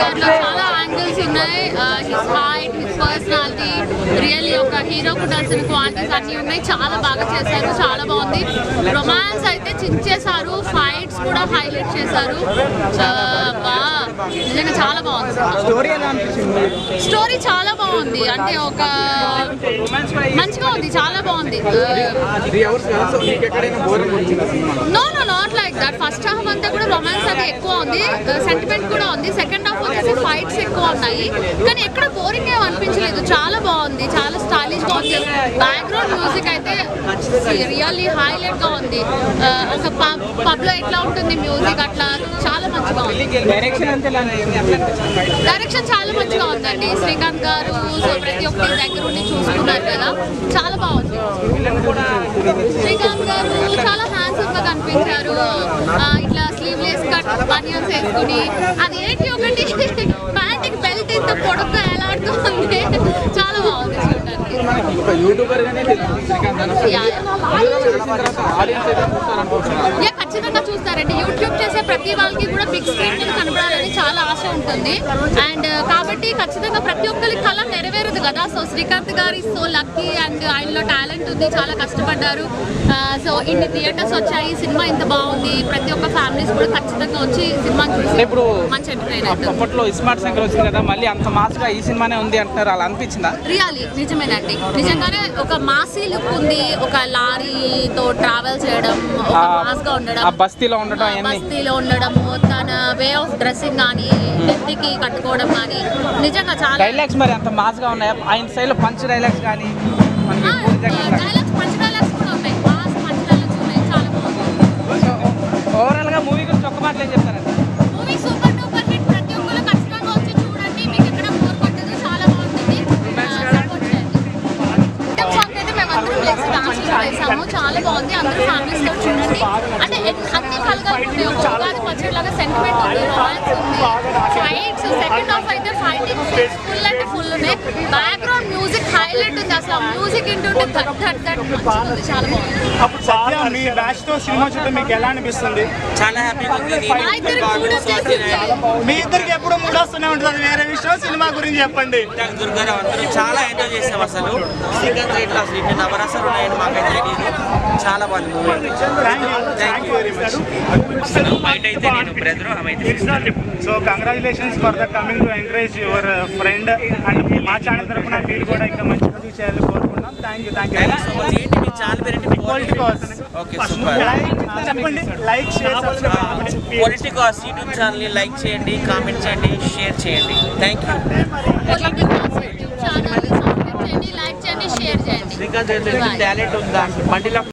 గారిలో చాలా యాంగిల్స్ ఉన్నాయి. His height, his personality, really ఒక హీరోకు ఉండాల్సిన క్వాలిటీస్ అన్నీ ఉన్నాయి. చాలా బాగా చేశారు, చాలా బాగుంది. రొమాన్స్ అయితే చించేశారు, ఫైట్స్ కూడా హైలైట్ చేశారు. నిజంగా చాలా బాగుంది. స్టోరీ చాలా బాగుంది, అంటే ఒక మంచిగా ఉంది, చాలా బాగుంది. No no not like that. First half అంతా కూడా రొమాన్స్ అది ఎక్కువ ఉంది, సెంటిమెంట్ కూడా ఉంది. సెకండ్ హాఫ్ వచ్చేసి ఫైట్స్ ఎక్కువ ఉన్నాయి, కానీ ఎక్కడ బోరింగ్ ఏం అనిపించలేదు. చాలా బాగుంది, చాలా స్టైలిష్ గా ఉంది. బ్యాక్గ్రౌండ్ మ్యూజిక్ అయితే రియల్లీ హైలైట్ గా ఉంది. ఒక పబ్ లో ఎట్లా ఉంటుంది మ్యూజిక్, అట్లా చాలా మంచిగా ఉంది. డైరెక్షన్ చాలా మంచిగా ఉందండి. శ్రీకాంత్ గారు సో ప్రతి ఒక్కరి దగ్గర ఉండి చూసుకున్నారు కదా, చాలా బాగుంది. శ్రీకాంత్ గారు చాలా హ్యాండ్సమ్ గా కనిపించారు. ఇట్లా స్లీవ్లెస్ కట్ బనియన్స్ వేసుకుని, అది ఏంటి ఒకటి ప్యాంట్కి బెల్ట్ ఇంత పొడుగ్గా ఎలాడుతుంది, చాలా బాగుంది చూడడానికి. ఖచ్చితంగా చూస్తారండి. యూట్యూబ్ చేసే ప్రతి వాళ్ళకి కూడా బిగ్ స్క్రీన్ మీద కనపడాలని చాలా ఆశ ఉంటుంది. అండ్ కాబట్టి ఖచ్చితంగా ప్రతి ఒక్కరి కళ నెరవేరదు కదా. సో శ్రీకాంత్ గారు సో లక్కీ, అండ్ ఆయనలో టాలెంట్ ఉంది, చాలా కష్టపడ్డారు. సో ఇన్ని థియేటర్స్ వచ్చాయి, సినిమా ఇంత బాగుంది. ప్రతి ఒక్క ఫ్యామిలీస్ కూడా ఖచ్చితంగా వచ్చి సినిమా చూసి ఇప్పుడు మంచి ఎంటర్టైన్ అవుతుంది. అప్పట్లో స్మార్ట్ శంకర్ వచ్చింది కదా, మళ్ళీ అంత మాస్గా ఈ సినిమానే ఉంది అంటారు, అలా అనిపించిందా? రియల్లీ నిజమేనండి, నిజంగానే ఒక మాసీ లుక్ ఉంది. ఒక లారీతో ట్రావెల్ చేయడం, ఒక మాస్ గా ఉండడం, బస్తీలో ఉండడం, తన వే ఆఫ్ డ్రెస్సింగ్ కానీ, నెత్తికి కట్టుకోవడం కానీ నిజంగా చాలా. డైలాగ్స్ మరి అంత మాస్ గా ఉన్నాయి, ఆయన స్టైల్ పంచ్ డైలాగ్స్ కానీ, డైలాగ్స్ పంచ్ డైలాగ్స్ కూడా ఉన్నాయి, మాస్ పంచ్ డైలాగ్స్ ఉన్నాయి, చాలా బాగుంది. ఓవరాల్ గా మూవీ గురించి ఒక్క మాటలు ఏం చెప్తారండి? Movie super duper hit. ప్రతి ఒక్కరు ఖచ్చితంగా వచ్చి చూడండి, మీకు ఎక్కడ బోర్ కొట్టదు, చాలా బాగుంటుంది. సపోర్ట్ చేయండి. సాంగ్ అయితే మేము అందరం లెగ్స్ డాన్స్ చేసాము, చాలా బాగుంది. అందరూ ఫ్యామిలీస్ తో చూడండి. అంటే అన్ని కలుగా ఉంటాయి, ఒక ఉగాది పచ్చడి లాగా సెంటిమెంట్ ఉంది, రొమాన్స్ ఉంది, ఫైట్స్. సెకండ్ హాఫ్ అయితే ఫైటింగ్ ఫుల్ అంటే ఫుల్ ఉన్నాయి. బ్యాక్గ్రౌండ్ మ్యూజిక్ హైలైట్ ఉంది, అసలు ఆ మ్యూజిక్ ఇంటుంటే థట్ థట్ థట్ మంచిగా ఉంది, చాలా బాగుంది. మీ బ్యాచ్ తో సినిమా చూడడం మీకు ఎలా అనిపిస్తుంది? చాలా హ్యాపీగా ఉంది. మీ ఇద్దరికి ఎప్పుడు మూడొస్తూనే ఉంటుంది, వేరే విషయం. సినిమా గురించి చెప్పండి. దుర్గారావు అందరూ చాలా ఎంజాయ్ చేసాం. అసలు శ్రీకాంత్ ఇట్లా ఇన్ని నవరసాలు ఉన్నాయని మాకైతే తెలియదు. చాలా బాగుంది movie. So congratulations for the coming to encourage your friend. And మా ఛానల్ తరఫున మీరు కూడా ఇంకా మంచిగా చేయాలని కోరుకుంటున్నాం. Thank you so much. ఏంటి మీ ఛానల్ పేరు? చెప్పండి. లైక్ షేర్ పొలిటికాస్ యూట్యూబ్ ఛానల్ ని లైక్ చేయండి, కామెంట్ చేయండి, షేర్ చేయండి. Thank you. లైక్ చేయండి, షేర్ చేయండి. శ్రీకాంత్ టాలెంట్ ఉందా? బండిలో